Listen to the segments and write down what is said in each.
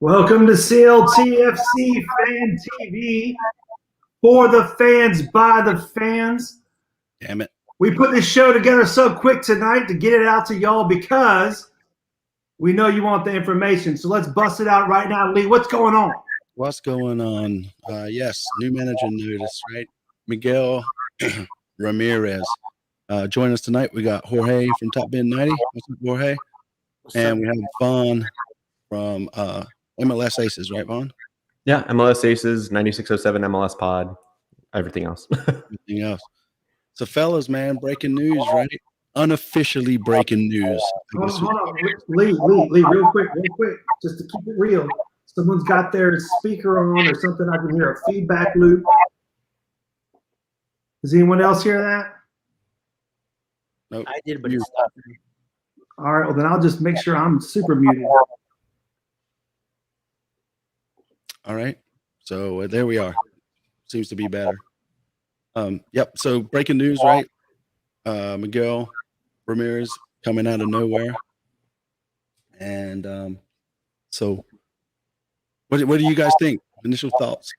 Welcome to CLTFC Fan TV, for the fans, by the fans. Damn it. We put this show together so quick tonight to get it out to y'all because we know you want the information. So let's bust it out right now. Lee, what's going on? What's going on? Yes, new manager notice, right? Miguel Ramírez. Join us tonight. We got Jorge from Top Bin 90. What's up, Jorge? And we have Vaughn from MLS Aces, right, Vaughn? Yeah, MLS Aces, 9607 MLS Pod, everything else. Everything else. So, fellas, man, breaking news, right? Unofficially breaking news. Hold on. Lee, real quick, just to keep it real. Someone's got their speaker on or something. I can hear a feedback loop. Does anyone else hear that? Nope. I did, but it's stopped. All right, well, then I'll just make sure I'm super muted. All right. So there we are. Seems to be better. Yep. So breaking news, right? Miguel Ramírez coming out of nowhere. And so what do you guys think? Initial thoughts?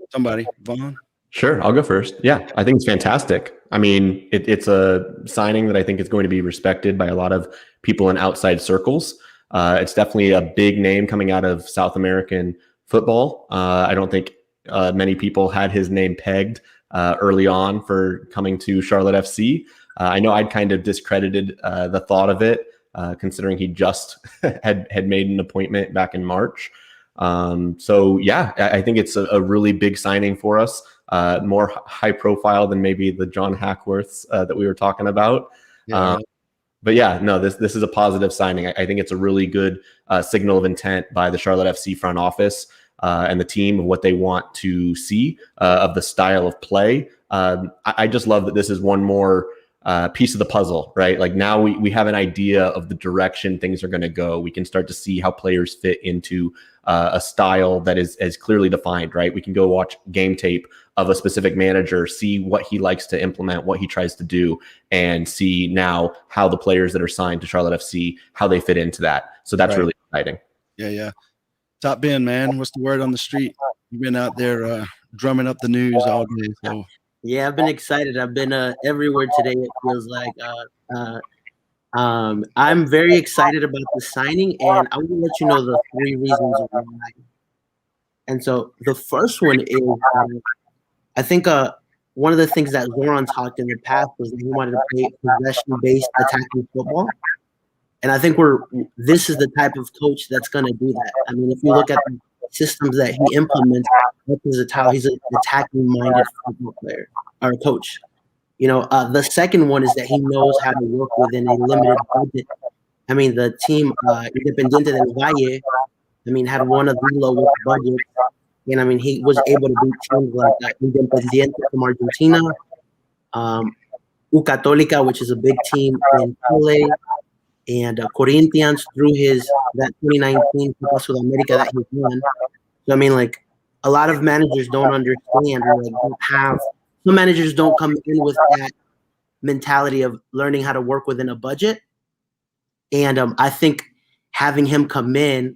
Somebody, Vaughn? Sure, I'll go first. Yeah, I think it's fantastic. I mean, it's a signing that I think is going to be respected by a lot of people in outside circles. It's definitely a big name coming out of South American football. I don't think many people had his name pegged early on for coming to Charlotte FC. I know I'd kind of discredited the thought of it, considering he just had made an appointment back in March. So yeah, I think it's a really big signing for us. More high profile than maybe the John Hackworths that we were talking about. Yeah. But yeah, no, this is a positive signing. I think it's a really good signal of intent by the Charlotte FC front office and the team of what they want to see of the style of play. I just love that this is one more piece of the puzzle, right? Like now we have an idea of the direction things are going to go. We can start to see how players fit into a style that is clearly defined, right? We can go watch game tape of a specific manager, see what he likes to implement, what he tries to do, and see now how the players that are signed to Charlotte FC, how they fit into that. So that's really exciting. Yeah. Top Bin, man, what's the word on the street? You've been out there drumming up the news all day. So. Yeah, I've been excited. I've been everywhere today, it feels like. I'm very excited about the signing, and I will let you know the 3 reasons why. And so the first one is, I think one of the things that Zoran talked in the past was that he wanted to play possession-based attacking football. And I think this is the type of coach that's going to do that. I mean, if you look at the systems that he implements, he's an attacking-minded football player or coach. You know, the second one is that he knows how to work within a limited budget. I mean, the team, Independiente del Valle, had one of the lowest budgets. And, he was able to beat teams like Independiente from Argentina, U Católica, which is a big team in Chile, and Corinthians through that 2019 Copa Sudamérica that he won. So, a lot of managers don't understand or don't have – some managers don't come in with that mentality of learning how to work within a budget. And I think having him coming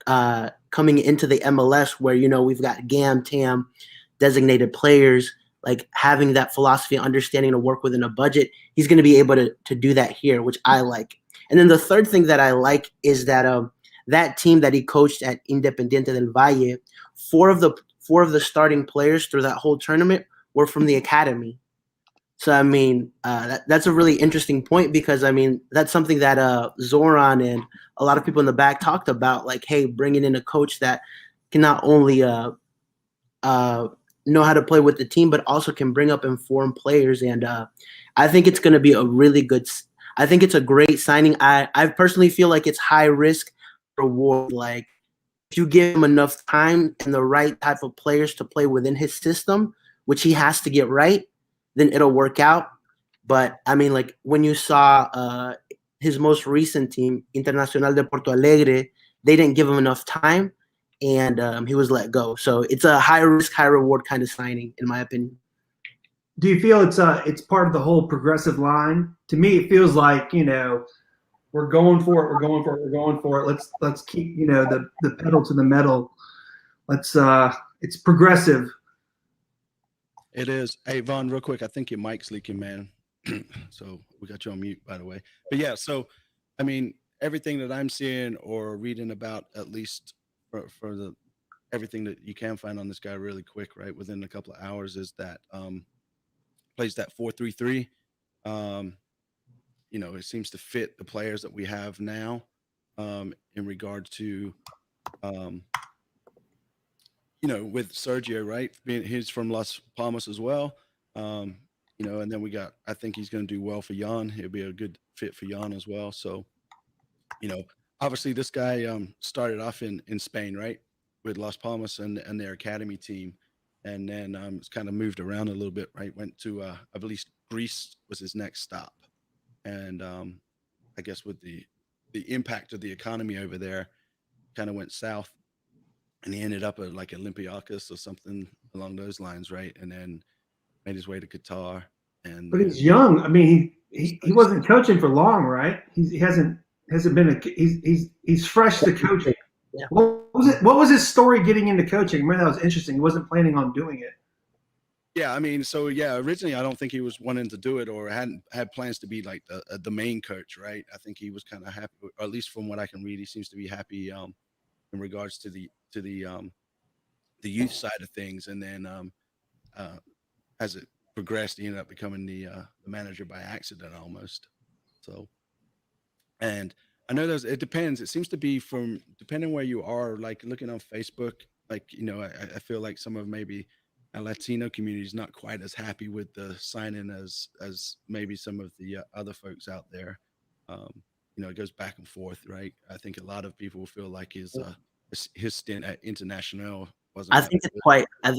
into the MLS where, we've got GAM, TAM, designated players, like having that philosophy, understanding to work within a budget, he's going to be able to do that here, which I like. And then the third thing that I like is that that team that he coached at Independiente del Valle, four of the starting players through that whole tournament were from the academy. So, that's a really interesting point because, that's something that Zoran and a lot of people in the back talked about, like, hey, bringing in a coach that can not only know how to play with the team, but also can bring up informed players. And I think it's going to be I think it's a great signing. I personally feel like it's high risk reward. Like, if you give him enough time and the right type of players to play within his system, which he has to get right, then it'll work out. But, when you saw his most recent team, Internacional de Porto Alegre, they didn't give him enough time, and he was let go. So it's a high-risk, high-reward kind of signing, in my opinion. Do you feel it's part of the whole progressive line? To me, it feels like, We're going for it. We're going for it. We're going for it. Let's keep the pedal to the metal. Let's it's progressive. It is. Hey, Vaughn, real quick, I think your mic's leaking, man. So we got you on mute, by the way. But yeah, so I mean, everything that I'm seeing or reading about, at least for the everything that you can find on this guy really quick, right, within a couple of hours, is that plays that 4-3-3. It seems to fit the players that we have now, in regard to with Sergio, right? He's from Las Palmas as well. And then I think he's going to do well for Jan. He'll be a good fit for Jan as well. So, obviously this guy started off in Spain, right? With Las Palmas and their academy team. And then it's kind of moved around a little bit, right? Went to, I believe Greece was his next stop. And I guess with the impact of the economy over there, kind of went south. And he ended up at like Olympiacos or something along those lines, right? And then made his way to Qatar. But he's young. I mean, he wasn't coaching for long, right? He hasn't been he's fresh to coaching. Yeah. What was his story getting into coaching? I remember that was interesting. He wasn't planning on doing it. Yeah, I mean, so yeah, originally I don't think he was wanting to do it or had plans to be like the main coach, right? I think he was kind of happy, or at least from what I can read, he seems to be happy in regards to the youth side of things. And then as it progressed, he ended up becoming the manager by accident almost. So, and I know it depends. It seems to be depending where you are, like looking on Facebook, like, I feel like some of maybe a Latino community is not quite as happy with the signing as maybe some of the other folks out there. It goes back and forth, right? I think a lot of people feel like his stint at International wasn't. I think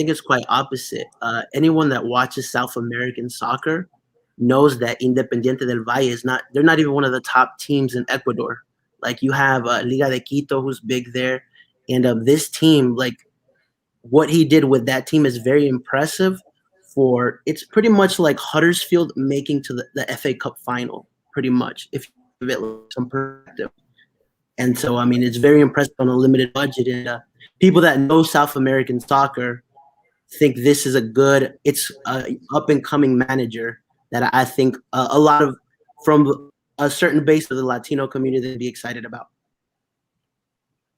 it's quite opposite. Anyone that watches South American soccer knows that Independiente del Valle they're not even one of the top teams in Ecuador. Like, you have Liga de Quito, who's big there. And this team, like, what he did with that team is very impressive. It's pretty much like Huddersfield making to the FA Cup final, pretty much, if you give it some perspective. And so, I mean, it's very impressive on a limited budget. And people that know South American soccer think this is it's an up-and-coming manager that I think a lot of, from a certain base of the Latino community, they'd be excited about.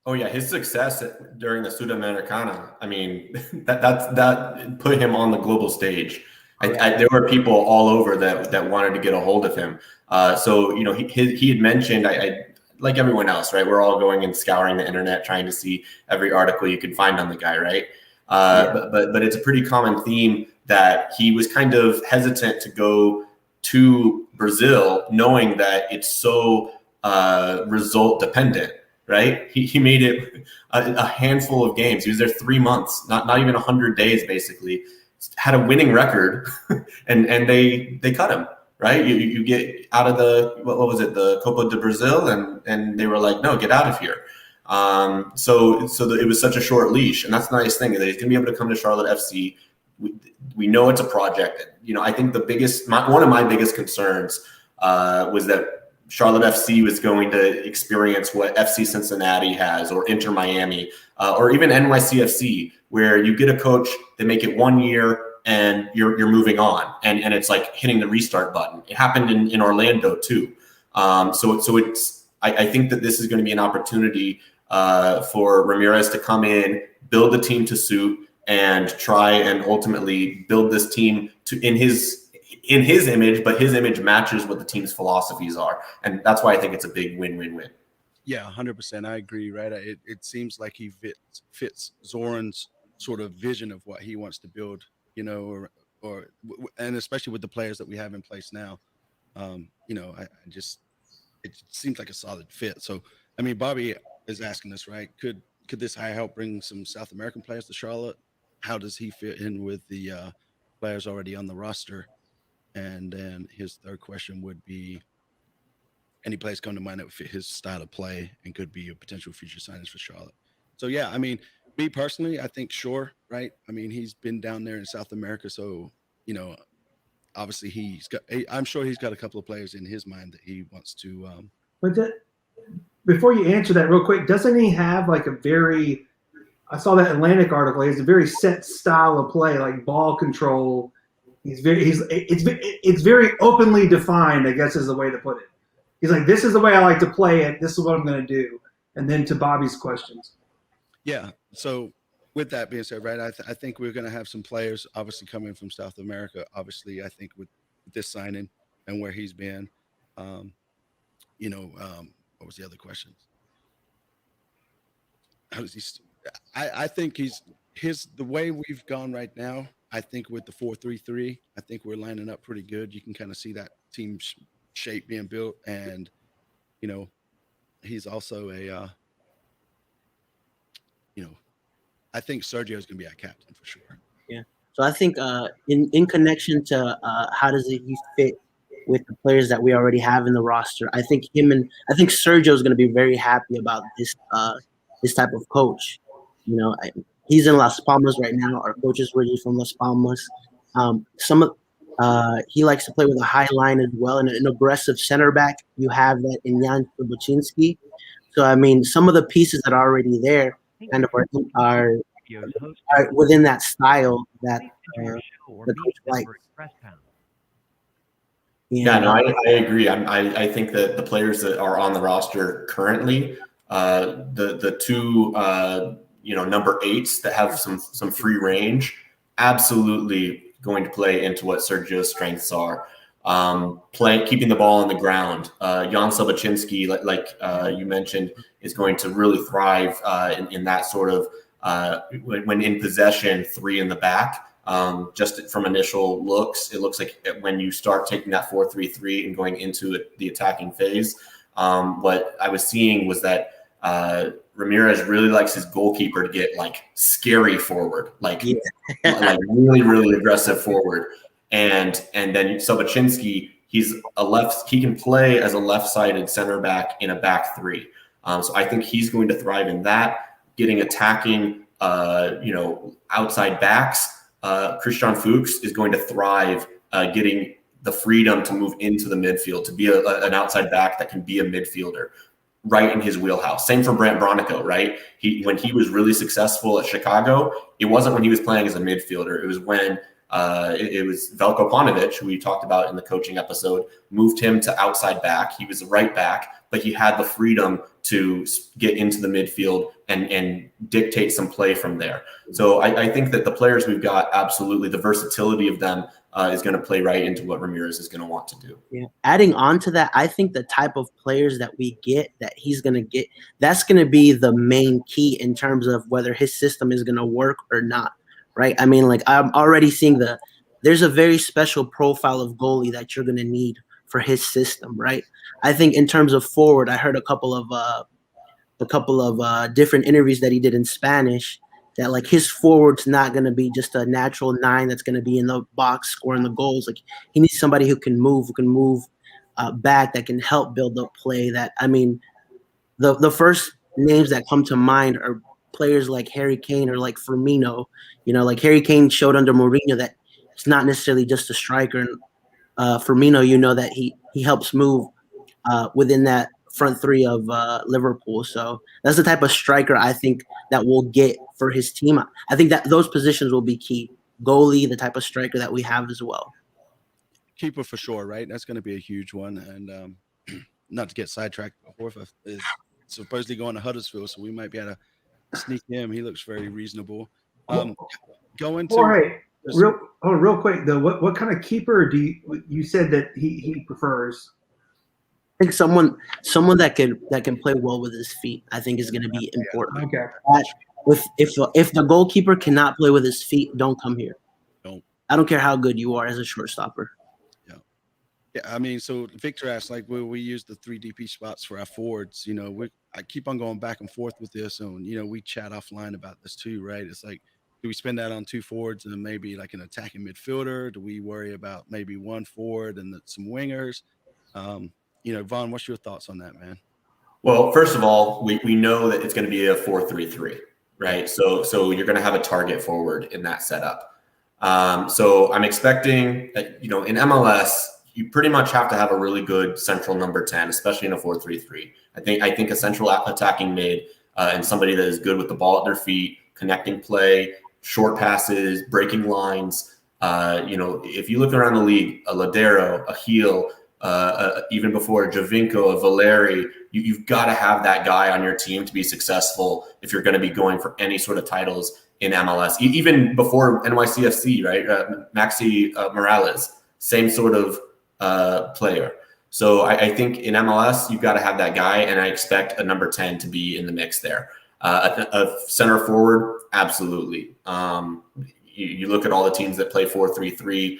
Oh yeah, his success during the Sudamericana, I mean, that put him on the global stage. There were people all over that wanted to get a hold of him. So he had mentioned, I like everyone else, right? We're all going and scouring the internet trying to see every article you can find on the guy, right? But it's a pretty common theme that he was kind of hesitant to go to Brazil, knowing that it's so result dependent. Right, he made it a handful of games. He was there 3 months, not even 100 days, basically. Had a winning record, and they cut him. Right, you get out of the what was it, the Copa de Brazil, and they were like, no, get out of here. So it was such a short leash, and that's the nice thing, that he's gonna be able to come to Charlotte FC. We know it's a project. I think one of my biggest concerns was that Charlotte FC was going to experience what FC Cincinnati has, or Inter Miami, or even NYCFC, where you get a coach, they make it 1 year, and you're moving on, and it's like hitting the restart button. It happened in Orlando too. So I think that this is going to be an opportunity for Ramirez to come in, build the team to suit, and try and ultimately build this team in his image, but his image matches what the team's philosophies are. And that's why I think it's a big win-win-win. Yeah, 100%. I agree, right? It seems like he fits Zoran's sort of vision of what he wants to build, and especially with the players that we have in place now. It seems like a solid fit. So, I mean, Bobby is asking us, right? Could this hire help bring some South American players to Charlotte? How does he fit in with the players already on the roster? And then his third question would be, any players come to mind that would fit his style of play and could be a potential future signings for Charlotte? So, yeah, I mean, me personally, I think sure, right? I mean, he's been down there in South America, so, obviously I'm sure he's got a couple of players in his mind that he wants to But before you answer that real quick, doesn't he have like a very – I saw that Atlantic article. He has a very set style of play, like ball control. It's very openly defined, I guess is the way to put it. He's like, this is the way I like to play it. This is what I'm going to do. And then to Bobby's questions. Yeah. So with that being said, right, I think we're going to have some players obviously coming from South America. Obviously, I think with this signing and where he's been, what was the other questions? I think the way we've gone right now, I think with the 4-3-3, I think we're lining up pretty good. You can kind of see that team shape being built. And, he's also I think Sergio is going to be our captain for sure. Yeah. So I think in connection to how does he fit with the players that we already have in the roster, I think Sergio is going to be very happy about this type of coach. He's in Las Palmas right now. Our coach is originally from Las Palmas. He likes to play with a high line as well, and an aggressive center back. You have that in Jan Boczynski. So I mean, some of the pieces that are already there kind of are within that style that the coach likes. Yeah, no, I agree. I think that the players that are on the roster currently, the two number 8s that have some free range, absolutely going to play into what Sergio's strengths are. Keeping the ball on the ground. Jan Sobocinski, like you mentioned, is going to really thrive in that sort of when in possession, 3 in the back. Just from initial looks, it looks like when you start taking that 4-3-3 and going into the attacking phase, what I was seeing was that Ramirez really likes his goalkeeper to get like scary forward, like really, really aggressive forward. And then Sobocinski, he can play as a left-sided center back in a back 3. So I think he's going to thrive in that, getting attacking, outside backs. Christian Fuchs is going to thrive getting the freedom to move into the midfield, to be an outside back that can be a midfielder, right in his wheelhouse. Same for Brant Bronico, right? When he was really successful at Chicago, it wasn't when he was playing as a midfielder. It was when it was Veljko Paunovic, who we talked about in the coaching episode, moved him to outside back. He was a right back, but he had the freedom to get into the midfield and dictate some play from there. So I think that the players we've got, absolutely, the versatility of them is going to play right into what Ramirez is going to want to do. Yeah. Adding on to that, I think the type of players that we get, that he's going to get, that's going to be the main key in terms of whether his system is going to work or not, right? I mean, like, I'm already seeing there's a very special profile of goalie that you're going to need for his system, right? I think in terms of forward, I heard a couple of different interviews that he did in Spanish that like his forward's not going to be just a natural 9 that's going to be in the box scoring the goals. Like he needs somebody who can move back, that can help build up play. That, I mean, the first names that come to mind are players like Harry Kane or like Firmino. Like Harry Kane showed under Mourinho that it's not necessarily just a striker. And Firmino, that he helps move within that front 3 of Liverpool. So that's the type of striker I think that we'll get for his team. I think that those positions will be key. Goalie, the type of striker that we have as well. Keeper for sure, right? That's going to be a huge one. And not to get sidetracked, Horfa is supposedly going to Huddersfield, so we might be able to sneak him. He looks very reasonable. Going to Jorge, real quick though, what kind of keeper do you said that he prefers? I think someone that can play well with his feet, I think, is going to be important. Okay. If the goalkeeper cannot play with his feet, don't come here. I don't care how good you are as a shortstopper. Yeah. I mean, so Victor asked, like, will we use the 3 DP spots for our forwards? I keep on going back and forth with this, and we chat offline about this too, right? It's like, do we spend that on 2 forwards and maybe like an attacking midfielder? Do we worry about maybe 1 forward and some wingers? Vaughn, what's your thoughts on that, man? Well, first of all, we know that it's going to be a 4-3-3, right? So you're going to have a target forward in that setup. So I'm expecting, in MLS, you pretty much have to have a really good central number 10, especially in a 4-3-3. I think a central attacking mid and somebody that is good with the ball at their feet, connecting play, short passes, breaking lines. If you look around the league, a Ladero, a Heel, even before Javinko, a Valeri, you've got to have that guy on your team to be successful if you're going to be going for any sort of titles in MLS. Even before NYCFC, right? Maxi Morales, same sort of player. So I think in MLS, you've got to have that guy, and I expect a number 10 to be in the mix there. A center forward, absolutely. You look at all the teams that play 4-3-3,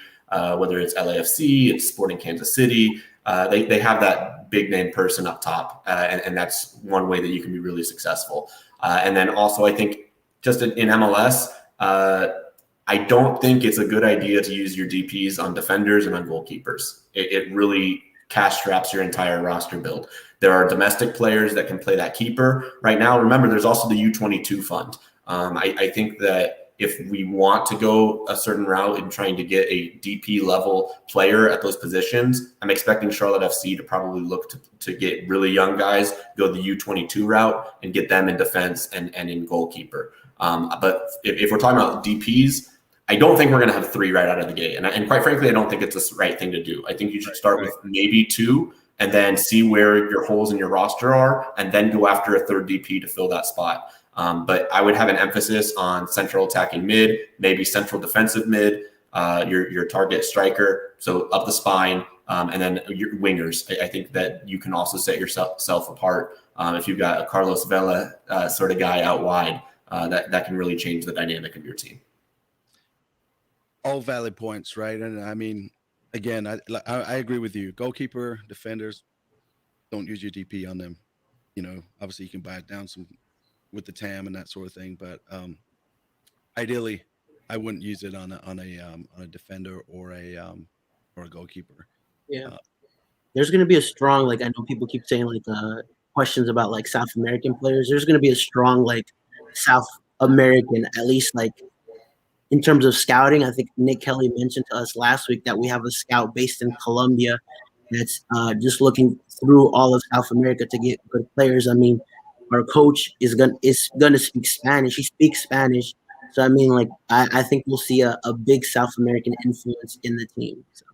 whether it's LAFC, it's Sporting Kansas City, they have that big name person up top, and that's one way that you can be really successful. And then also, I think just in MLS, I don't think it's a good idea to use your DPs on defenders and on goalkeepers. It really cash straps your entire roster build. There are domestic players that can play that keeper. Right now, remember, there's also the U22 fund. I think that if we want to go a certain route in trying to get a DP level player at those positions, I'm expecting Charlotte FC to probably look to get really young guys, go the U22 route and get them in defense and in goalkeeper. But if we're talking about DPs, I don't think we're going to have 3 right out of the gate. And quite frankly, I don't think it's the right thing to do. I think you should start with maybe 2 and then see where your holes in your roster are and then go after a third DP to fill that spot. But I would have an emphasis on central attacking mid, maybe central defensive mid, your target striker, so up the spine, and then your wingers. I think that you can also set yourself apart if you've got a Carlos Vela sort of guy out wide. That can really change the dynamic of your team. All valid points, right? And I mean, again, I agree with you. Goalkeeper, defenders, don't use your DP on them. Obviously you can buy it down some with the TAM and that sort of thing, but ideally, I wouldn't use it on a defender or a goalkeeper. Yeah, there's going to be a strong, I know people keep saying questions about South American players. There's going to be a strong South American, at least in terms of scouting. I think Nick Kelly mentioned to us last week that we have a scout based in Colombia that's just looking through all of South America to get good players. I mean, our coach is gonna speak Spanish. He speaks Spanish, so I mean, I think we'll see a big South American influence in the team. So.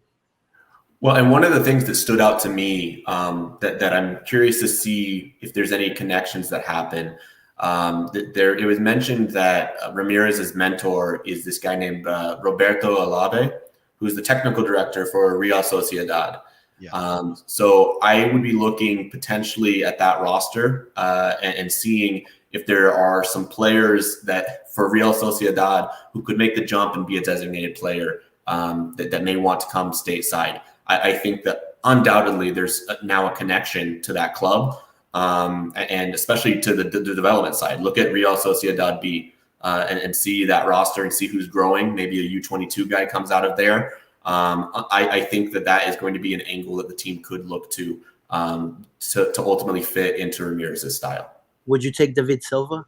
Well, and one of the things that stood out to me that I'm curious to see if there's any connections that happen. It was mentioned that Ramirez's mentor is this guy named Roberto Alabe, who's the technical director for Real Sociedad. Yeah. So I would be looking potentially at that roster and seeing if there are some players that for Real Sociedad who could make the jump and be a designated player that may want to come stateside. I think that undoubtedly there's now a connection to that club. And especially to the development side. Look at Real Sociedad B and see that roster and see who's growing. Maybe a U22 guy comes out of there. I think that is going to be an angle that the team could look to ultimately fit into Ramirez's style. Would you take David Silva?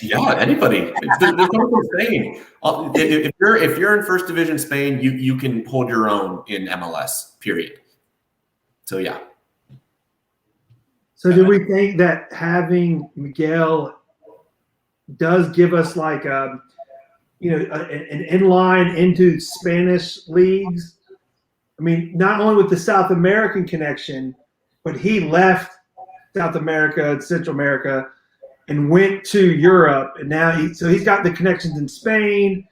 Yeah, anybody. There's no from Spain. If you're in First Division Spain, you can hold your own in MLS. Period. So yeah. So do we think that having Miguel does give us an inline into Spanish leagues? I mean, not only with the South American connection, but he left South America and Central America and went to Europe. And now he's got the connections in Spain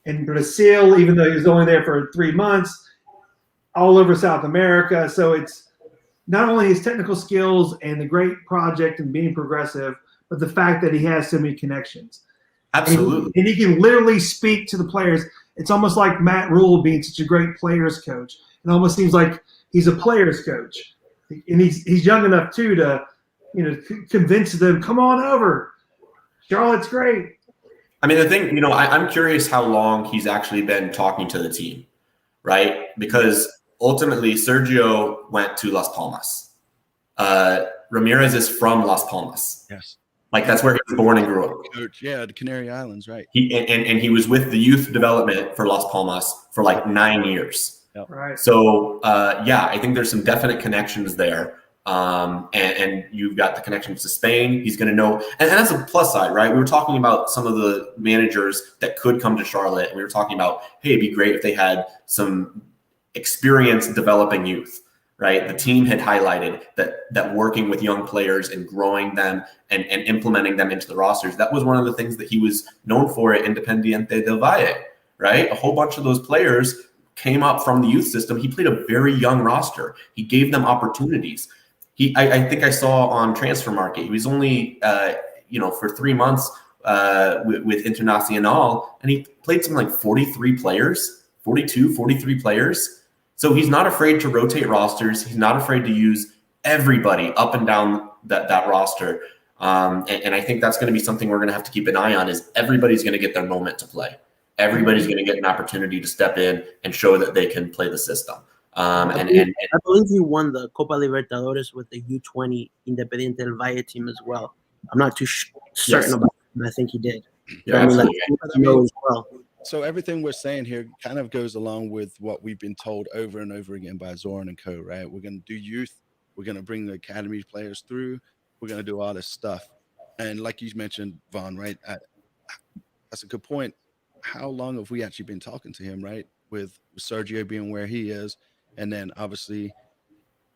and Brazil, even though he was only there for 3 months, all over South America. So it's not only his technical skills and the great project and being progressive, but the fact that he has so many connections. Absolutely. And he can literally speak to the players. It's almost like Matt Rule being such a great players coach. It almost seems like he's a players coach. And he's young enough too to, convince them, come on over. Charlotte's great. I mean, the thing, I'm curious how long he's actually been talking to the team, right? Because ultimately, Sergio went to Las Palmas. Ramirez is from Las Palmas. Yes. That's where he was born and grew up. Yeah, the Canary Islands, right. He was with the youth development for Las Palmas for 9 years. Right. So I think there's some definite connections there. And you've got the connections to Spain. He's going to know, and that's a plus side, right? We were talking about some of the managers that could come to Charlotte, and we were talking about, hey, it'd be great if they had some experience developing youth, right? The team had highlighted that working with young players and growing them and implementing them into the rosters, that was one of the things that he was known for at Independiente del Valle, right? A whole bunch of those players came up from the youth system. He played a very young roster. He gave them opportunities. I think I saw on Transfer Market, he was only, for 3 months with Internacional, and he played some like 43 players, 42, 43 players. So he's not afraid to rotate rosters. He's not afraid to use everybody up and down that roster. And I think that's going to be something we're going to have to keep an eye on, is everybody's going to get their moment to play. Everybody's going to get an opportunity to step in and show that they can play the system. I believe you won the Copa Libertadores with the U20 Independiente del Valle team as well. I'm not too certain about it, but I think he did. Yeah, So everything we're saying here kind of goes along with what we've been told over and over again by Zoran and co, right? We're going to do youth. We're going to bring the academy players through. We're going to do all this stuff. And like you mentioned, Vaughn, right? That's a good point. How long have we actually been talking to him, right? With Sergio being where he is, and then obviously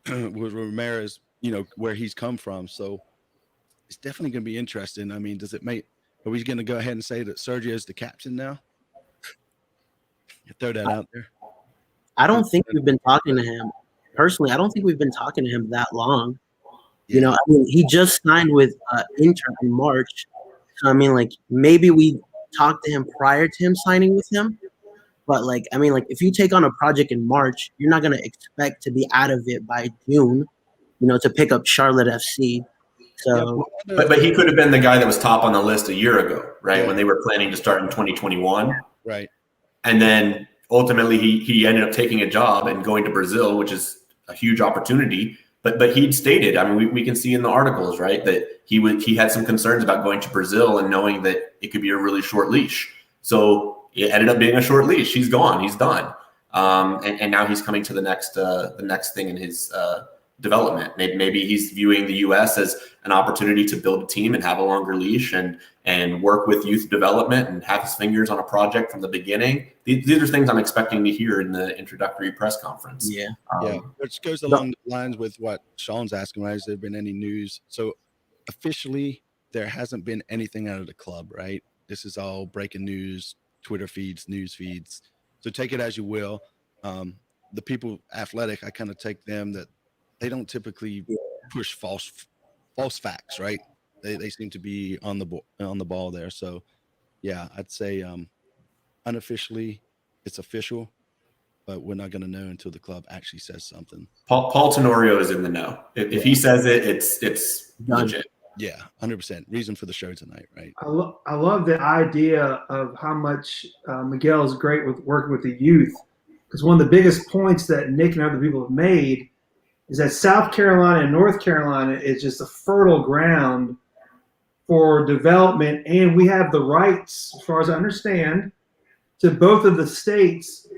with Ramirez, where he's come from. So it's definitely going to be interesting. I mean, are we going to go ahead and say that Sergio is the captain now? Throw that out there. I don't think we've been talking to him. Personally, I don't think we've been talking to him that long. Yeah. He just signed with Inter in March. So, maybe we talked to him prior to him signing with him. But, if you take on a project in March, you're not going to expect to be out of it by June, to pick up Charlotte FC. So, but he could have been the guy that was top on the list a year ago, right? Yeah. When they were planning to start in 2021. Right. And then ultimately he ended up taking a job and going to Brazil, which is a huge opportunity. But he'd stated, we can see in the articles, right, that he had some concerns about going to Brazil and knowing that it could be a really short leash. So it ended up being a short leash. He's gone. He's done. And now he's coming to the next thing in his development. Maybe he's viewing the U.S. as an opportunity to build a team and have a longer leash and work with youth development and have his fingers on a project from the beginning. These are things I'm expecting to hear in the introductory press conference. Yeah. Which goes along the lines with what Sean's asking, right? Has there been any news? So officially, there hasn't been anything out of the club, right? This is all breaking news, Twitter feeds, news feeds. So take it as you will. The people athletic, I kind of take them that they don't typically push false facts, right? They seem to be on the ball there. So yeah, I'd say unofficially it's official, but we're not going to know until the club actually says something. Paul Tenorio is in the know. If he says it, it's legit. Yeah, 100%. Reason for the show tonight, right? I love the idea of how much Miguel is great with working with the youth, because one of the biggest points that Nick and other people have made is that South Carolina and North Carolina is just a fertile ground for development, and we have the rights, as far as I understand, to both of the states.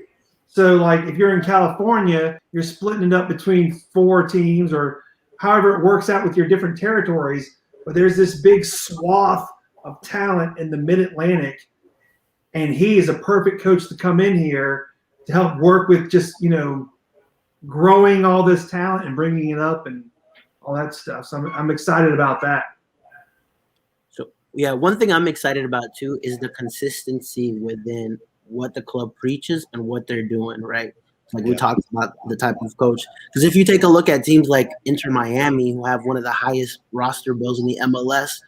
So, if you're in California, you're splitting it up between 4 teams or however it works out with your different territories. But there's this big swath of talent in the Mid-Atlantic, and he is a perfect coach to come in here to help work with just, growing all this talent and bringing it up and all that stuff. So I'm excited about that. So, yeah, one thing I'm excited about, too, is the consistency within what the club preaches and what they're doing, right? We talked about the type of coach. Because if you take a look at teams like Inter Miami, who have one of the highest roster bills in the MLS,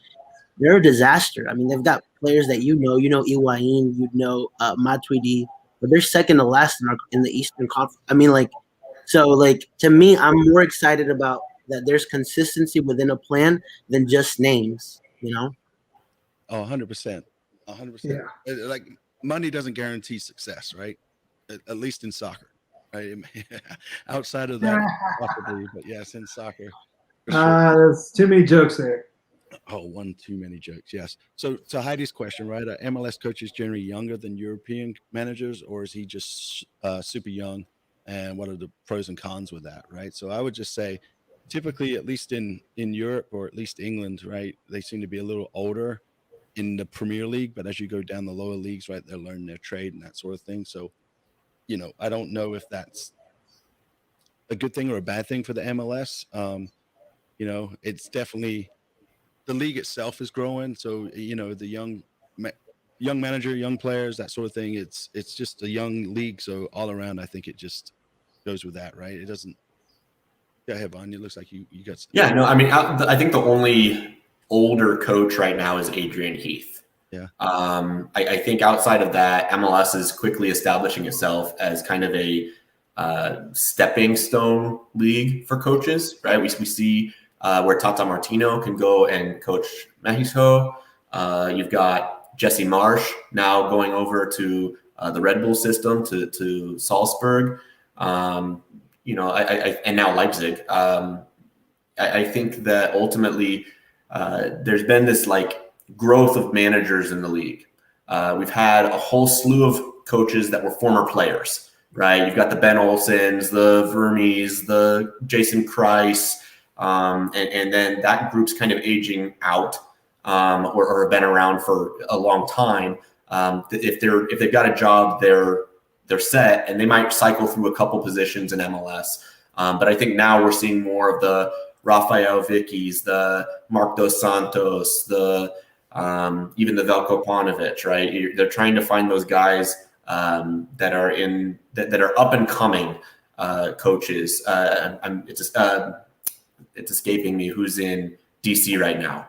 they're a disaster. They've got players that Higuain, Matuidi, but they're second to last in the Eastern Conference. To me, I'm more excited about that there's consistency within a plan than just names, Oh, 100%. 100%. Yeah. Money doesn't guarantee success, right? At least in soccer. Right? Outside of that, possibly, but yes, in soccer. Sure. There's too many jokes there. Oh, one too many jokes, yes. So to Heidi's question, right? MLS coaches generally younger than European managers, or is he just super young and what are the pros and cons with that, right? So I would just say, typically, at least in Europe or at least England, right, they seem to be a little older in the Premier League, but as you go down the lower leagues, right, they're learning their trade and that sort of thing. So, I don't know if that's a good thing or a bad thing for the MLS. It's definitely, the league itself is growing. So, the young manager, young players, that sort of thing. It's just a young league. So all around, I think it just goes with that, right? It doesn't. Go ahead, Vaughn. It looks like you got. Yeah, no, I mean, I think the only older coach right now is Adrian Heath. Yeah. I think outside of that, MLS is quickly establishing itself as kind of a stepping stone league for coaches, right? We see where Tata Martino can go and coach Mexico. You've got Jesse Marsch now going over to the Red Bull system to Salzburg. And now Leipzig. I think that ultimately there's been this like growth of managers in the league. We've had a whole slew of coaches that were former players, right? You've got the Ben Olsens, the Vermes, the Jason Kreis, and then that group's kind of aging out or have been around for a long time. If they've got a job, they're set, and they might cycle through a couple positions in MLS. But I think now we're seeing more of the Rafael Vicki's, the Mark Dos Santos, even the Veljko Paunovic, right? They're trying to find those guys that are up and coming coaches. It's escaping me who's in DC right now.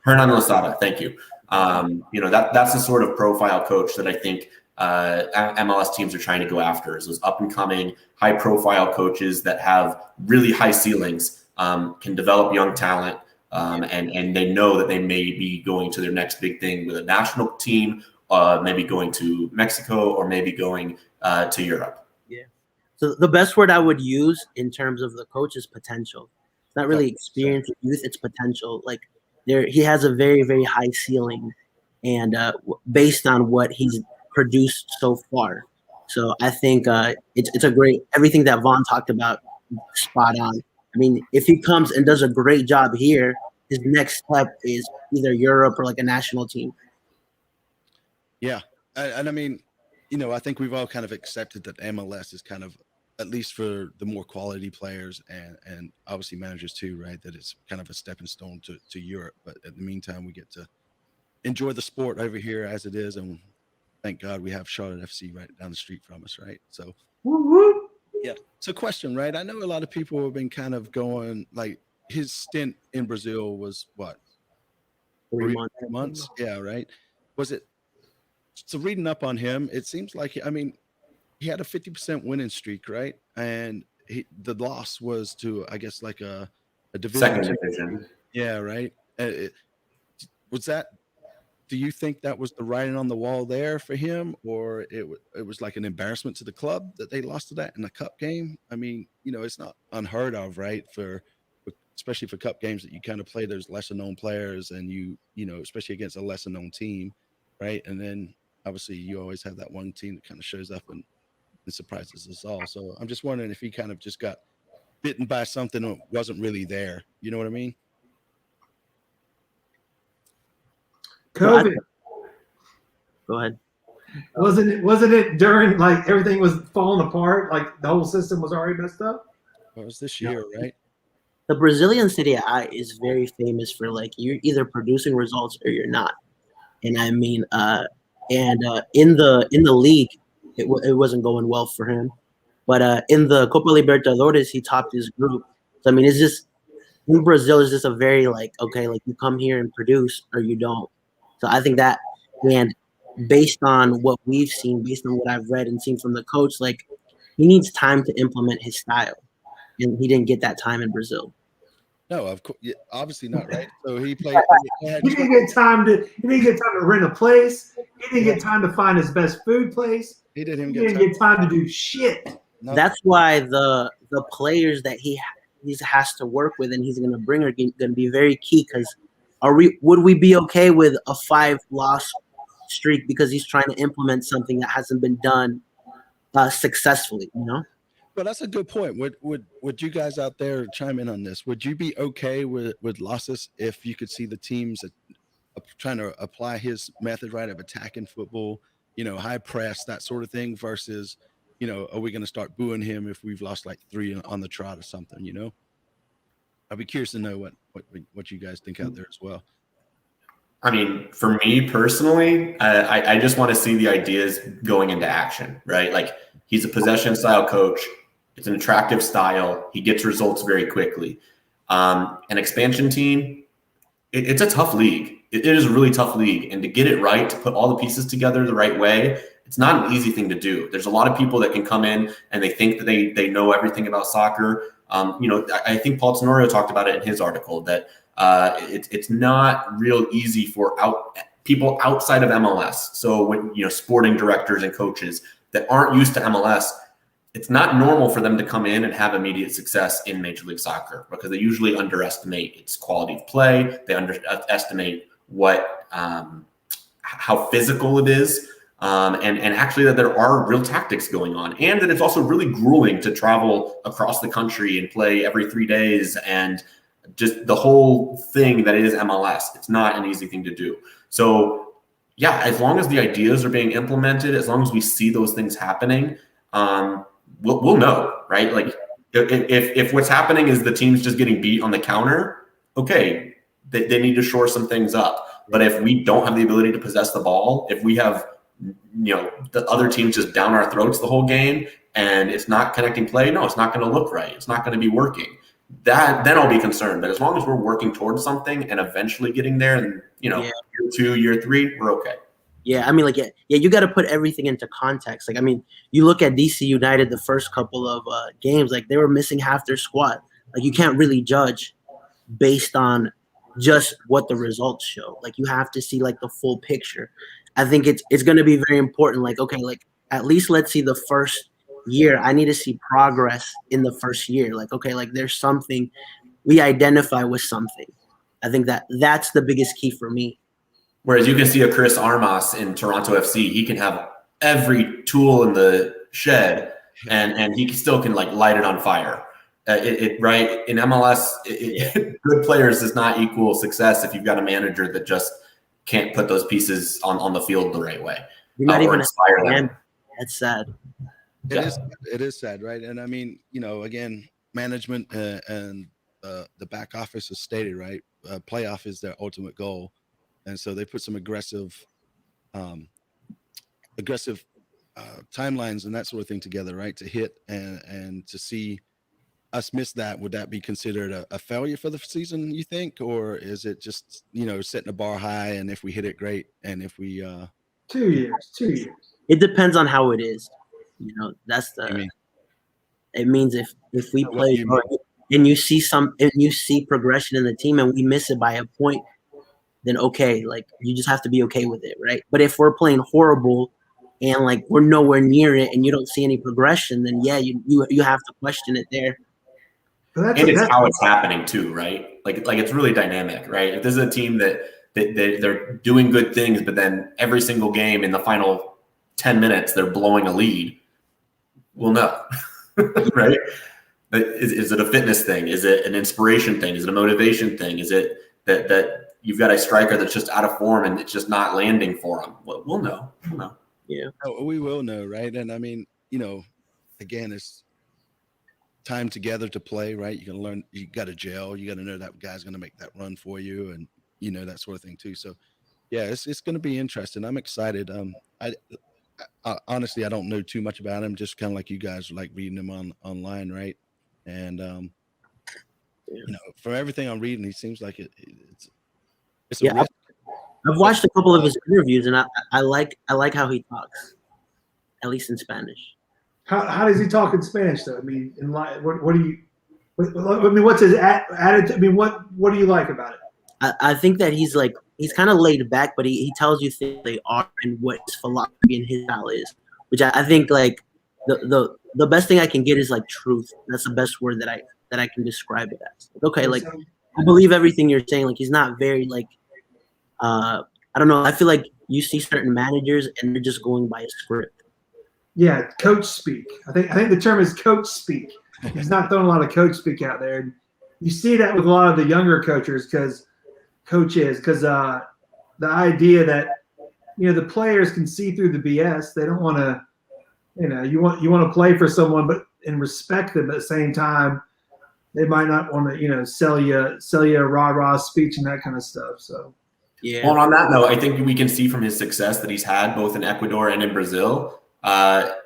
Hernan Losada, thank you. That's the sort of profile coach that I think MLS teams are trying to go after, is those up and coming, high profile coaches that have really high ceilings, can develop young talent, and they know that they may be going to their next big thing with a national team, maybe going to Mexico or maybe going to Europe. Yeah. So the best word I would use in terms of the coach is potential. It's not really experience or youth, it's potential. Like he has a very, very high ceiling, and based on what he's produced so far. So I think it's a great, everything that Vaughn talked about, spot on. I mean, if he comes and does a great job here, his next step is either Europe or like a national team. Yeah. And I mean, I think we've all kind of accepted that MLS is kind of, at least for the more quality players and obviously managers too, right, that it's kind of a stepping stone to Europe. But in the meantime, we get to enjoy the sport over here as it is. And thank God we have Charlotte FC right down the street from us, right? So, yeah. So question, right? I know a lot of people have been kind of going, like, his stint in Brazil was what? 3 months? Yeah, right. Was it? So reading up on him, it seems like, he had a 50% winning streak, right? And the loss was to, I guess, like a division. Second division. Yeah, right. Was that? Do you think that was the writing on the wall there for him, or it was like an embarrassment to the club that they lost to that in a cup game? I mean, it's not unheard of, right? Especially for cup games that you kind of play those lesser known players, and especially against a lesser known team, right? And then obviously you always have that one team that kind of shows up and surprises us all. So I'm just wondering if he kind of just got bitten by something that wasn't really there. You know what I mean? COVID. Go ahead. Wasn't it during, like, everything was falling apart, like the whole system was already messed up? Well, it was this year, right? The Brazilian Serie A is very famous for, like, you're either producing results or you're not. And I mean, in the league, it wasn't going well for him. But in the Copa Libertadores, he topped his group. So I mean, it's just, in Brazil, is just a very, like, okay, like, you come here and produce or you don't. So I think that, and based on what we've seen, based on what I've read and seen from the coach, like, he needs time to implement his style, and he didn't get that time in Brazil. No, of course, obviously not, right? So he played. He didn't get time to rent a place. He didn't get time to find his best food place. He didn't get time to do shit. No. That's why the players that he has to work with and he's going to bring are going to be very key. Because would we be okay with a 5-loss streak because he's trying to implement something that hasn't been done successfully? But that's a good point. Would you guys out there chime in on this? Would you be okay with losses if you could see the teams trying to apply his method, right, of attacking football, high press, that sort of thing, versus, are we going to start booing him if we've lost like 3 on the trot or something? I'd be curious to know what you guys think out there as well. I mean, for me personally, I just want to see the ideas going into action, right? Like, he's a possession style coach. It's an attractive style. He gets results very quickly. An expansion team, it's a tough league. It is a really tough league. And to get it right, to put all the pieces together the right way, it's not an easy thing to do. There's a lot of people that can come in and they think that they know everything about soccer. I think Paul Tenorio talked about it in his article that it's not real easy for people outside of MLS. So when, sporting directors and coaches that aren't used to MLS, it's not normal for them to come in and have immediate success in Major League Soccer because they usually underestimate its quality of play. They underestimate how physical it is. And actually that there are real tactics going on, and that it's also really grueling to travel across the country and play every 3 days, and just the whole thing that is MLS. It's not an easy thing to do. So yeah, as long as the ideas are being implemented, as long as we see those things happening, we'll know, right? Like if what's happening is the team's just getting beat on the counter, okay, they need to shore some things up. But if we don't have the ability to possess the ball, if we have the other teams just down our throats the whole game and it's not connecting play, no, it's not going to look right. It's not going to be working. Then I'll be concerned. But as long as we're working towards something and eventually getting there, and year 2, year 3, we're okay. Yeah, I mean, you got to put everything into context. Like, I mean, you look at DC United the first couple of games, like they were missing half their squad. Like, you can't really judge based on just what the results show. Like, you have to see like the full picture. I think it's going to be very important. Like, okay, like at least let's see the first year. I need to see progress in the first year. Like, okay, like there's something we identify with something. I think that's the biggest key for me. Whereas you can see a Chris Armas in Toronto FC, he can have every tool in the shed and he still can like light it on fire. Right in MLS, good players does not equal success if you've got a manager that just can't put those pieces on the field the right way. You're not even inspire them. That's sad. It is sad, right? And I mean, again, management and the back office has stated, right, playoff is their ultimate goal, and so they put some aggressive timelines and that sort of thing together, right, to hit and to see us miss that. Would that be considered a failure for the season, you think, or is it just setting the bar high, and if we hit it, great, and if we 2 years. It depends on how it is. That's it means if we play hard and you see progression in the team and we miss it by a point, then okay, like you just have to be okay with it, right? But if we're playing horrible and like we're nowhere near it and you don't see any progression, then yeah, you have to question it there. And it's how it's happening too, right? Like it's really dynamic, right? If this is a team that they're doing good things, but then every single game in the final 10 minutes they're blowing a lead, we'll know, right? Is it a fitness thing? Is it an inspiration thing? Is it a motivation thing? Is it that you've got a striker that's just out of form and it's just not landing for him? We'll know. We'll know. Yeah, we will know, right? And I mean, again, it's time together to play, right? You got to learn, you got to gel, you got to know that guy's going to make that run for you, and that sort of thing too. So yeah, it's going to be interesting. I'm excited. I honestly, I don't know too much about him, just kind of like you guys, like reading him online, right? And from everything I'm reading, he seems like it's a risk. I've watched a couple of his interviews, and I like how he talks, at least in Spanish. How does he talk in Spanish though? I mean, what's his attitude? I mean, what do you like about it? I think that he's kind of laid back, but he tells you things they are and what his philosophy and his style is, which I think like the best thing I can get is like truth. That's the best word that I can describe it as. Okay, like I believe everything you're saying. Like he's not very like I don't know. I feel like you see certain managers and they're just going by a script. Yeah, coach speak. I think the term is coach speak. He's not throwing a lot of coach speak out there. And you see that with a lot of the younger coaches because the idea that the players can see through the BS. They don't want to, you want to play for someone, but and respect them at the same time. They might not want to, sell you a rah-rah speech and that kind of stuff. So, Yeah. Well, on that note, I think we can see from his success that he's had both in Ecuador and in Brazil,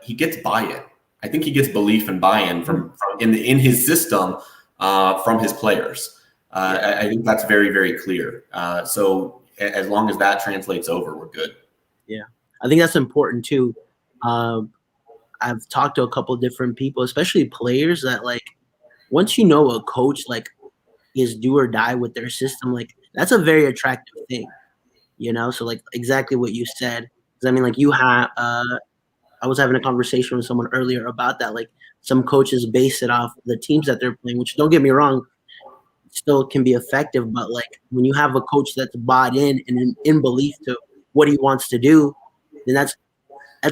he gets buy-in. I think he gets belief and buy-in from in his system from his players. I think that's very, very clear. So as long as that translates over, we're good. Yeah, I think that's important too. I've talked to a couple different people, especially players, that like once you know a coach like is do or die with their system, like that's a very attractive thing, So like exactly what you said. Because I mean, like you have, I was having a conversation with someone earlier about that. Like some coaches base it off the teams that they're playing, which don't get me wrong, still can be effective. But like when you have a coach that's bought in and in belief to what he wants to do, then that's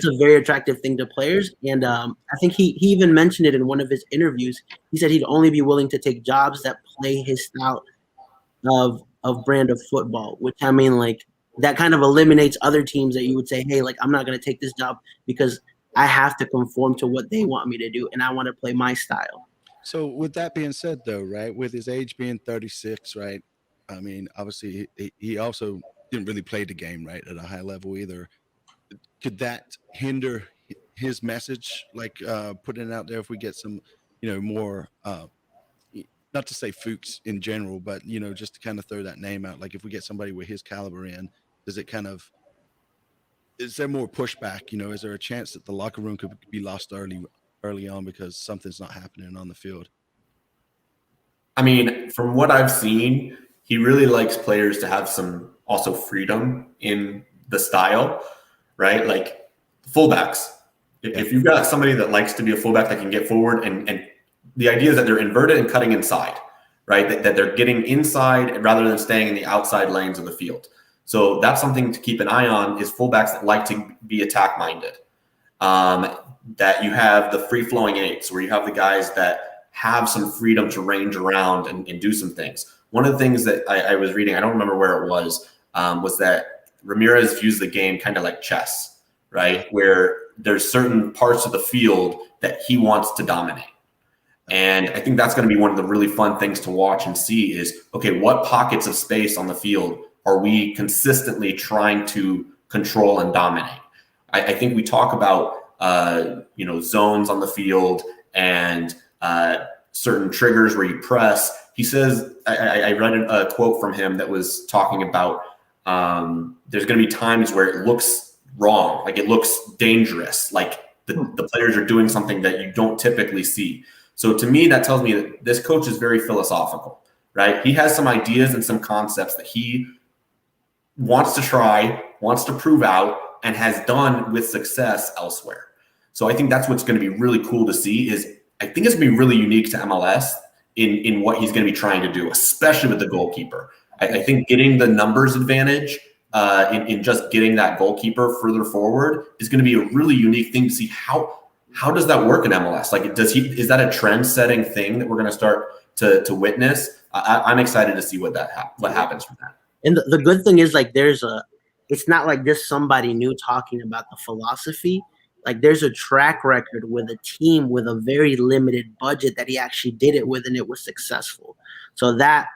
a very attractive thing to players. And I think he even mentioned it in one of his interviews. He said he'd only be willing to take jobs that play his style of brand of football, which I mean, like that kind of eliminates other teams that you would say, hey, like I'm not going to take this job because I have to conform to what they want me to do and I want to play my style. So with that being said, though, right, with his age being 36, right, I mean, obviously he also didn't really play the game, right, at a high level either. Could that hinder his message, like putting it out there if we get some, more, not to say Fuchs in general, but, just to kind of throw that name out, like if we get somebody with his caliber in, is there more pushback? Is there a chance that the locker room could be lost early on because something's not happening on the field? I mean, from what I've seen, he really likes players to have some also freedom in the style, right? Like fullbacks. If you've got somebody that likes to be a fullback that can get forward and the idea is that they're inverted and cutting inside, right? That they're getting inside rather than staying in the outside lanes of the field. So that's something to keep an eye on is fullbacks that like to be attack minded. That you have the free flowing eights where you have the guys that have some freedom to range around and do some things. One of the things that I was reading, I don't remember where it was that Ramirez views the game kind of like chess, right? Where there's certain parts of the field that he wants to dominate. And I think that's going to be one of the really fun things to watch and see is, okay, what pockets of space on the field are we consistently trying to control and dominate? I think we talk about, zones on the field and certain triggers where you press. He says, I read a quote from him that was talking about there's going to be times where it looks wrong, like it looks dangerous, like the players are doing something that you don't typically see. So to me, that tells me that this coach is very philosophical, right? He has some ideas and some concepts that he wants to try, wants to prove out, and has done with success elsewhere. So I think that's what's going to be really cool to see is I think it's going to be really unique to MLS in what he's going to be trying to do, especially with the goalkeeper. I think getting the numbers advantage in just getting that goalkeeper further forward is going to be a really unique thing to see how does that work in MLS? Like, is that a trend-setting thing that we're going to start to witness? I'm excited to see what happens from that. And the good thing is, like, it's not like just somebody new talking about the philosophy. Like, there's a track record with a team with a very limited budget that he actually did it with, and it was successful. So that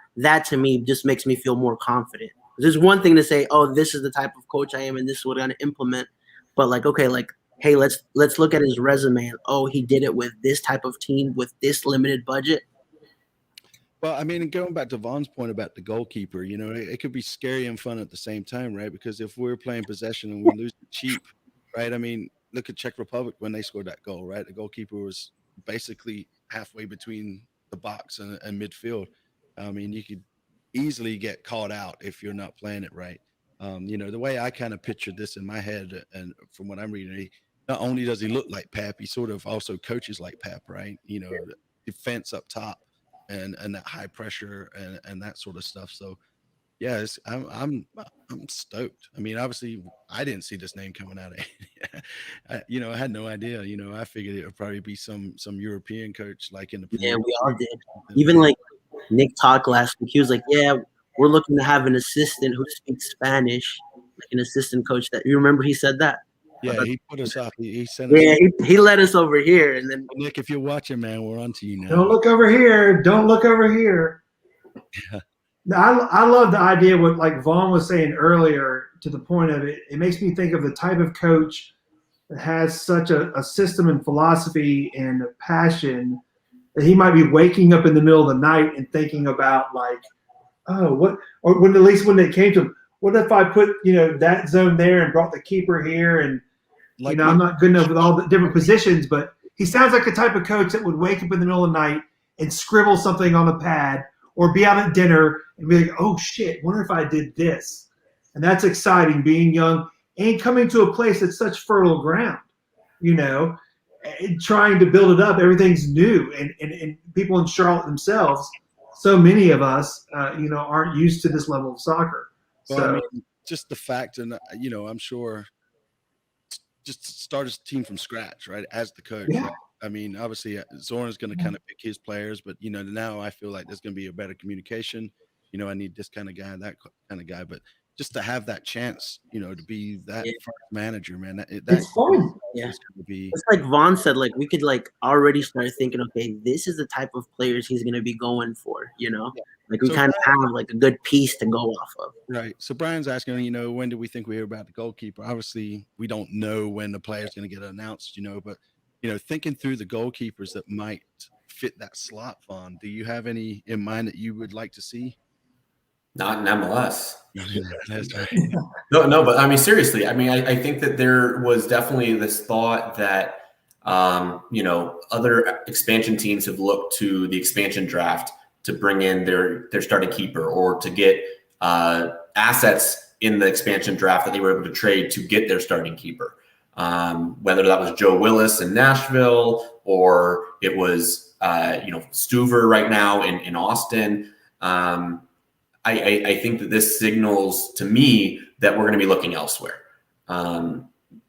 to me just makes me feel more confident. There's one thing to say, oh, this is the type of coach I am, and this is what I'm going to implement. But like, okay, like, hey, let's look at his resume. And, oh, he did it with this type of team with this limited budget. Well, I mean, going back to Vaughn's point about the goalkeeper, it could be scary and fun at the same time, right? Because if we're playing possession and we lose it cheap, right? I mean, look at Czech Republic when they scored that goal, right? The goalkeeper was basically halfway between the box and midfield. I mean, you could easily get caught out if you're not playing it right. The way I kind of pictured this in my head, and from what I'm reading, not only does he look like Pep, he sort of also coaches like Pep, right? Defense up top and that high pressure and that sort of stuff. So, yeah, I'm stoked. I mean, obviously, I didn't see this name coming out of I had no idea. I figured it would probably be some European coach like in the Yeah, Premier we all League did. or something. Even like Nick talked last week. He was like, "Yeah, we're looking to have an assistant who speaks Spanish, like an assistant coach." That you remember he said that. Yeah, he put us up. He sent us Yeah, up. he led us over here, and then Nick, if you're watching, man, we're on to you now. Don't look over here. Don't look over here. Yeah. I love the idea what like Vaughn was saying earlier to the point of it. It makes me think of the type of coach that has such a system and philosophy and passion that he might be waking up in the middle of the night and thinking about like, oh, what, or when at least when it came to, what if I put, that zone there and brought the keeper here and, Like I'm not good enough with all the different positions, but he sounds like the type of coach that would wake up in the middle of the night and scribble something on a pad or be out at dinner and be like, oh shit, wonder if I did this. And that's exciting, being young and coming to a place that's such fertile ground, and trying to build it up. Everything's new. And people in Charlotte themselves, so many of us, aren't used to this level of soccer. Well, So I mean, just the fact, and I'm sure just start his team from scratch, right? As the coach, Yeah. right? I mean, obviously Zoran's going to kind of pick his players, but now I feel like there's going to be a better communication. I need this kind of guy, that kind of guy, but just to have that chance, to be that first manager, man, it's fun. Yeah. is going to be. it's like Vaughn said, like we could like already start thinking, okay, this is the type of players he's gonna be going for, Like we So kind of have like a good piece to go off of. Right. So Brian's asking, when do we think we hear about the goalkeeper? Obviously, we don't know when the player's going to get announced, but thinking through the goalkeepers that might fit that slot, Vaughn, do you have any in mind that you would like to see? Not in MLS. That's right. No, but I mean, seriously, I think that there was definitely this thought that, other expansion teams have looked to the expansion draft to bring in their starting keeper or to get assets in the expansion draft that they were able to trade to get their starting keeper. Whether that was Joe Willis in Nashville or it was, Stuver right now in Austin. I think that this signals to me that we're going to be looking elsewhere.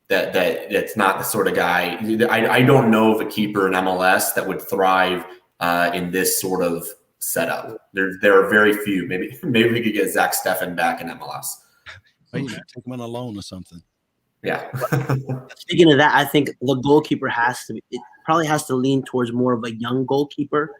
That's not the sort of guy. I don't know of a keeper in MLS that would thrive in this sort of setup. There are very few. Maybe we could get Zach Steffen back in MLS. Take him on a loan or something. Yeah. Speaking of that, I think the goalkeeper probably has to lean towards more of a young goalkeeper.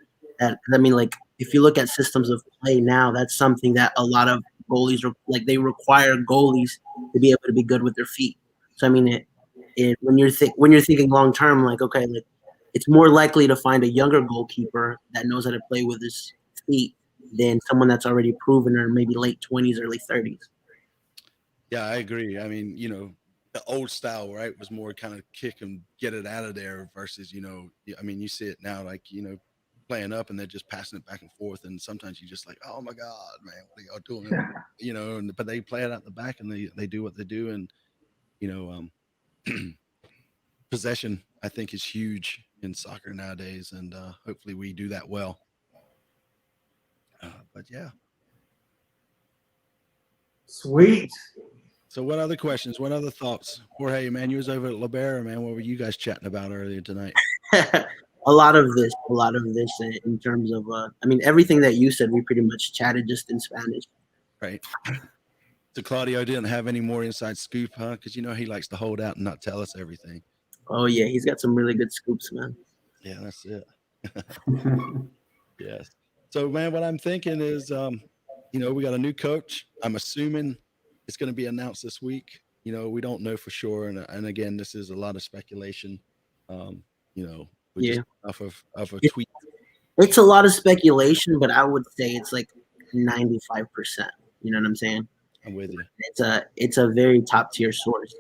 If you look at systems of play now, that's something that a lot of goalies they require goalies to be able to be good with their feet. So when you're thinking long term, it's more likely to find a younger goalkeeper that knows how to play with his feet than someone that's already proven or maybe late 20s, early 30s. Yeah, I agree. I mean, the old style, right, was more kind of kick and get it out of there versus, you see it now, playing up and they're just passing it back and forth. And sometimes you're just like, oh my God, man, what are y'all doing? But they play it out the back and they do what they do. And, possession, I think, is huge in soccer nowadays. And hopefully we do that well. But yeah. Sweet. So what other questions? What other thoughts? Jorge, man, you was over at Libera, man. What were you guys chatting about earlier tonight? A lot of this in terms of, everything that you said, we pretty much chatted just in Spanish. Right. So Claudio didn't have any more inside scoop, huh? Because, he likes to hold out and not tell us everything. Oh, yeah. He's got some really good scoops, man. Yeah, that's it. Yes. So, man, what I'm thinking is, we got a new coach. I'm assuming it's going to be announced this week. We don't know for sure. And again, this is a lot of speculation. Just off of a tweet. It's a lot of speculation, but I would say it's like 95%. You know what I'm saying? I'm with you. It's a very top tier source.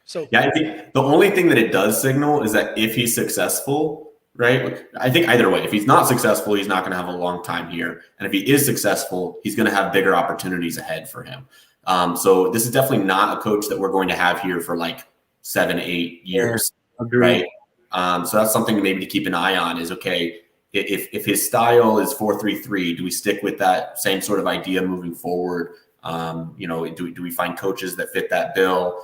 So yeah, I think the only thing that it does signal is that if he's successful, right? I think either way, if he's not successful, he's not going to have a long time here. And if he is successful, he's going to have bigger opportunities ahead for him. So this is definitely not a coach that we're going to have here for 7-8 years, right? So that's something maybe to keep an eye on is, okay, if his style is 4-3-3, do we stick with that same sort of idea moving forward? Do we find coaches that fit that bill?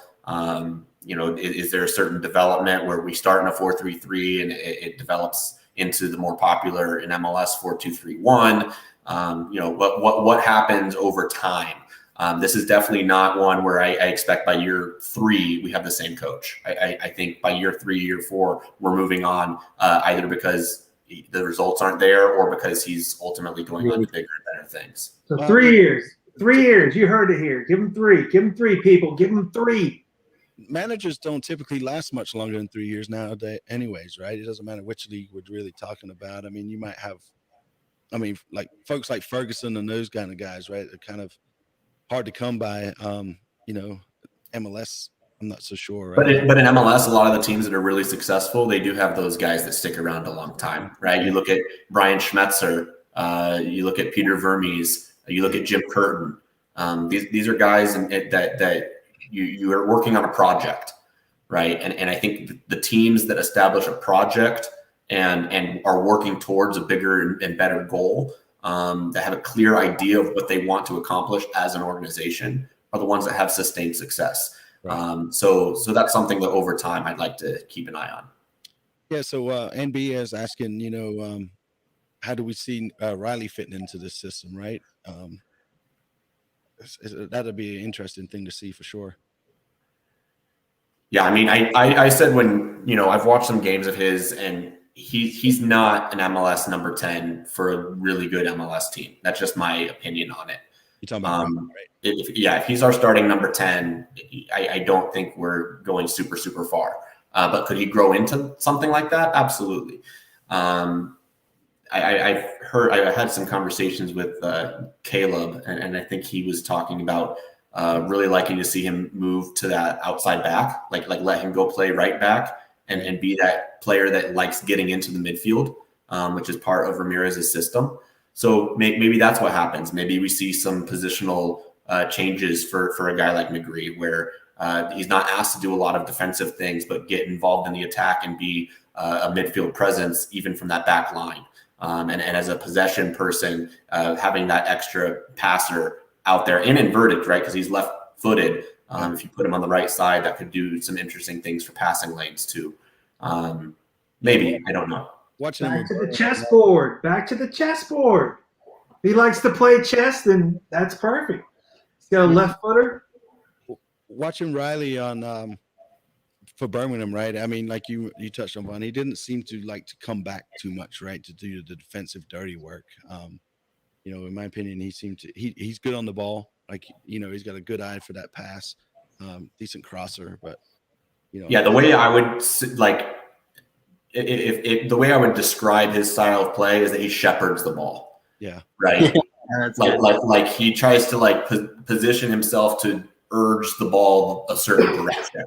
is there a certain development where we start in a 4-3-3 and it develops into the more popular in MLS 4-2-3-1? What happens over time? This is definitely not one where I expect by year 3 we have the same coach. I think by year 3, year 4, we're moving on, either because the results aren't there or because he's ultimately going on to bigger and better things. So 3 years. 3 years. You heard it here. Give him 3. Give him 3, people. Give him 3. Managers don't typically last much longer than 3 years nowadays anyways, right? It doesn't matter which league we're really talking about. I mean, you might have, like folks like Ferguson and those kind of guys, right? They're kind of hard to come by. MLS, I'm not so sure. Right? But in MLS, a lot of the teams that are really successful, they do have those guys that stick around a long time, right? You look at Brian Schmetzer, you look at Peter Vermes, you look at Jim Curtin. These are guys that you are working on a project, right? And I think the teams that establish a project and are working towards a bigger and better goal, that have a clear idea of what they want to accomplish as an organization, are the ones that have sustained success. Right. So that's something that over time I'd like to keep an eye on. Yeah. So NB is asking, how do we see Riley fitting into this system, right? That'd be an interesting thing to see for sure. Yeah, I mean, I said when I've watched some games of his, and he's not an MLS number 10 for a really good MLS team. That's just my opinion on it. You're talking about right? If he's our starting number 10, I don't think we're going super, super far. But could he grow into something like that? Absolutely. I've had some conversations with Caleb, and I think he was talking about really liking to see him move to that outside back, like let him go play right back and be that player that likes getting into the midfield, which is part of Ramirez's system. So maybe that's what happens. Maybe we see some positional changes for a guy like McGree, where he's not asked to do a lot of defensive things, but get involved in the attack and be a midfield presence, even from that back line. And as a possession person, having that extra passer out there and inverted, right? Because he's left-footed. If you put him on the right side, that could do some interesting things for passing lanes too. Maybe, I don't know. Back to the chessboard. Back to the chessboard. If he likes to play chess, then that's perfect. He's got a left footer. Watching Riley on for Birmingham, right? I mean, like you touched on, Vaughn, he didn't seem to like to come back too much, right? To do the defensive dirty work. In my opinion, he's good on the ball. Like, he's got a good eye for that pass, decent crosser, but Yeah, the way I would if the way I would describe his style of play is that he shepherds the ball. Yeah. Right. like he tries to position himself to urge the ball a certain direction.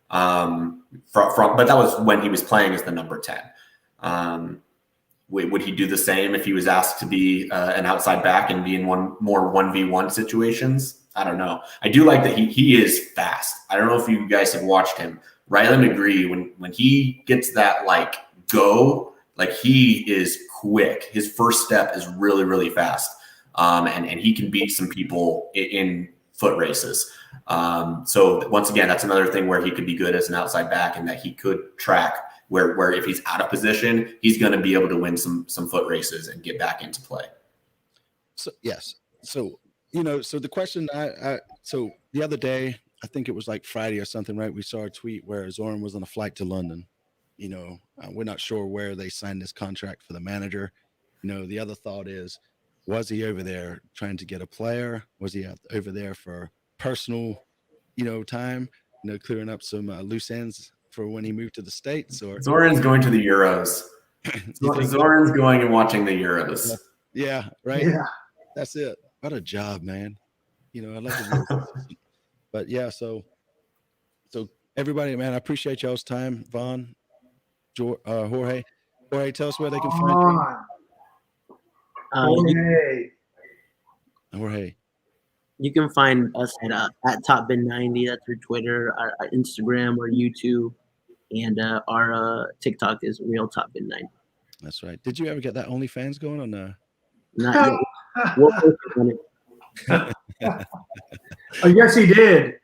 But that was when he was playing as the number 10. Would he do the same if he was asked to be an outside back and be in more 1v1 situations? I don't know. I do like that he is fast. I don't know if you guys have watched him. Riley McGree, when he gets that go, he is quick. His first step is really, really fast. And he can beat some people in foot races. So once again, that's another thing where he could be good as an outside back, and that he could track where if he's out of position, he's going to be able to win some foot races and get back into play. So yes. So, so the question so the other day, I think it was like Friday or something, right? We saw a tweet where Zoran was on a flight to London. We're not sure where they signed this contract for the manager. The other thought is, was he over there trying to get a player? Was he over there for personal, time, clearing up some loose ends for when he moved to the States? Or Zoran's going to the Euros. Zoran's going and watching the Euros. Yeah, right. Yeah. That's it. What a job, man. I love to be but yeah, so everybody, man, I appreciate y'all's time. Vaughn, Jorge, tell us where they can find you. Jorge. You can find us at TopBin90. That's our Twitter, our Instagram, our YouTube, and our TikTok is Real TopBin90. That's right. Did you ever get that OnlyFans going or no? Not yet. We'll work on it. Oh, yes, he did.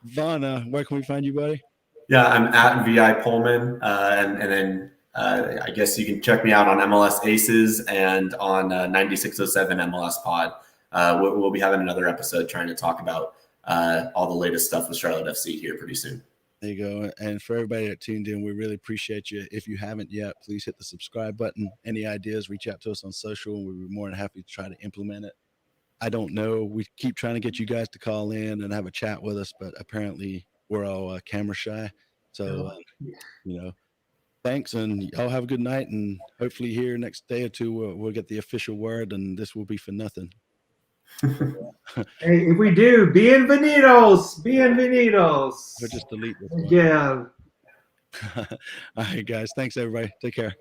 Vaughn, where can we find you, buddy? Yeah, I'm at VI Pullman, and then I guess you can check me out on MLS Aces and on 9607 MLS Pod. We'll be having another episode trying to talk about all the latest stuff with Charlotte FC here pretty soon. There you go. And for everybody that tuned in, we really appreciate you. If you haven't yet, please hit the subscribe button. Any ideas, reach out to us on social, and we'll be more than happy to try to implement it. I don't know. We keep trying to get you guys to call in and have a chat with us, but apparently we're all camera shy. So, thanks, and y'all have a good night. And hopefully here next day or two, we'll get the official word, and this will be for nothing. Hey, if we do, bienvenidos. We'll just delete this one. Yeah. All right, guys. Thanks, everybody. Take care.